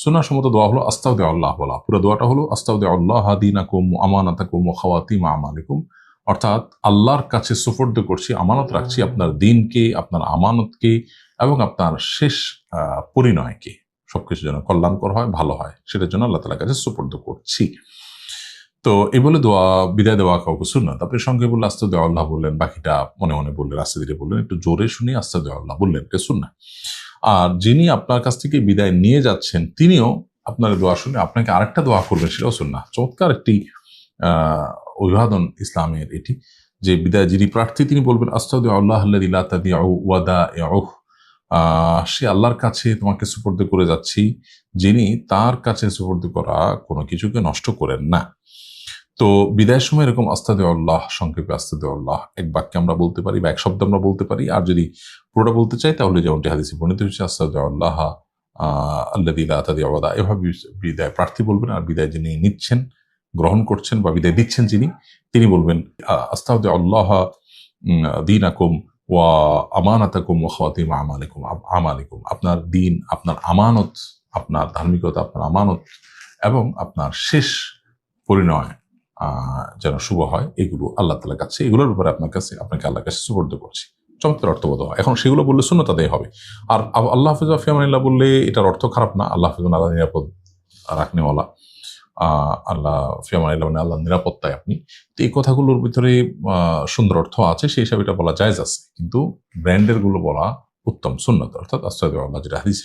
সুন্নাহ সম্মত দোয়া হলো আস্তাউদিউল্লাহ বলা। পুরো দোয়াটা হলো আস্তাউদিউল্লাহ দীনাকুম আমানাতাকুম ওয়া খাওয়াতিম আমালিকুম, অর্থাৎ আল্লাহর কাছে সুপর্দ করছি, আমানত রাখছি আপনার দিনকে, আপনার আমানতকে এবং আপনার শেষ পরিণয়কে, সবকিছু যেন কল্যাণকর হয়, ভালো হয়, সেটার জন্য আল্লাহ তাআলার কাছে সুপর্দ করছি। তো এই বলে দোয়া বিদায় দেওয়া কাউকে সুন্নাত। আপনি সঙ্গে বললে আস্তাউদিউল্লাহ বললেন, বাকিটা মনে মনে বললেন, আস্তে ধীরে বললেন, একটু জোরে শুনে আস্তাউদিউল্লাহ বললেন, এটা সুন্নাহ। আর যিনি আপনার কাছ থেকে বিদায় নিয়ে যাচ্ছেন তিনিও আপনার দোয়া শুনে আপনাকে আরেকটা দোয়া করবেন, সেটাও সুন্নাহ। চমৎকার একটি অভিবাদন ইসলামের এটি, যে বিদায় যিনি প্রার্থী তিনি বলবেন আস্তাউদিউল্লাহ আল্লাযী লা তাদিউ ওয়াদাইউহু, সে আল্লাহর কাছে তোমাকে সুপর্দ করে যাচ্ছি, যিনি তার কাছে সুপর্দ করা কোনো কিছুকে নষ্ট করেন না। তো বিদায়ের সময় এরকম আস্তাউদিউল্লাহ, সংক্ষেপে আস্তাউদিউল্লাহ এক বাক্যে আমরা বলতে পারি বা এক শব্দ আমরা বলতে পারি। আর যদি পুরোটা বলতে চাই তাহলে যেমনটি হাদিসে বর্ণিত হচ্ছে আস্তাউদিউল্লাহ আল্লাযী লা তাদিউ ওয়াদা, এভাবে বিদায় প্রার্থী বলবেন। আর বিদায় যিনি নিচ্ছেন, গ্রহণ করছেন বা বিদায় দিচ্ছেন যিনি, তিনি বলবেন আস্তাউদিউল্লাহ দীনাকুম ওয়া আমানাতাকুম ওয়া খাওয়াতিম আমালিকুম, আপনার দিন, আপনার আমানত, আপনার ধার্মিকতা, আপনার আমানত এবং আপনার শেষ পরিণয় যেন শুভ হয়, এগুলো আল্লাহ তাআলার কাছে, এগুলোর ব্যাপারে আপনাকে আল্লাহর কাছে সুপর্দ করছি। চমৎকার অর্থবোধ হয়। এখন সেগুলো বললে সুন্নাত আদায় হবে। আর আল্লাহ হাফিজ ওয়া ফি আমানিল্লাহ বললে এটার অর্থ খারাপ না। আল্লাহ হাফিজ আল্লাহ নিরাপদ রাখনেওয়ালা, আল্লাহ ফি আমানিল্লাহ মানে আল্লাহ নিরাপত্তায় আপনি। তো এই কথাগুলোর ভিতরে সুন্দর অর্থ আছে, সেই হিসাবে এটা বলা জায়েজ আছে, কিন্তু ব্র্যান্ডের গুলো বলা উত্তম, সুন্নাত, অর্থাৎ আস্তাউদিউল্লাহ যেটা হাদিসে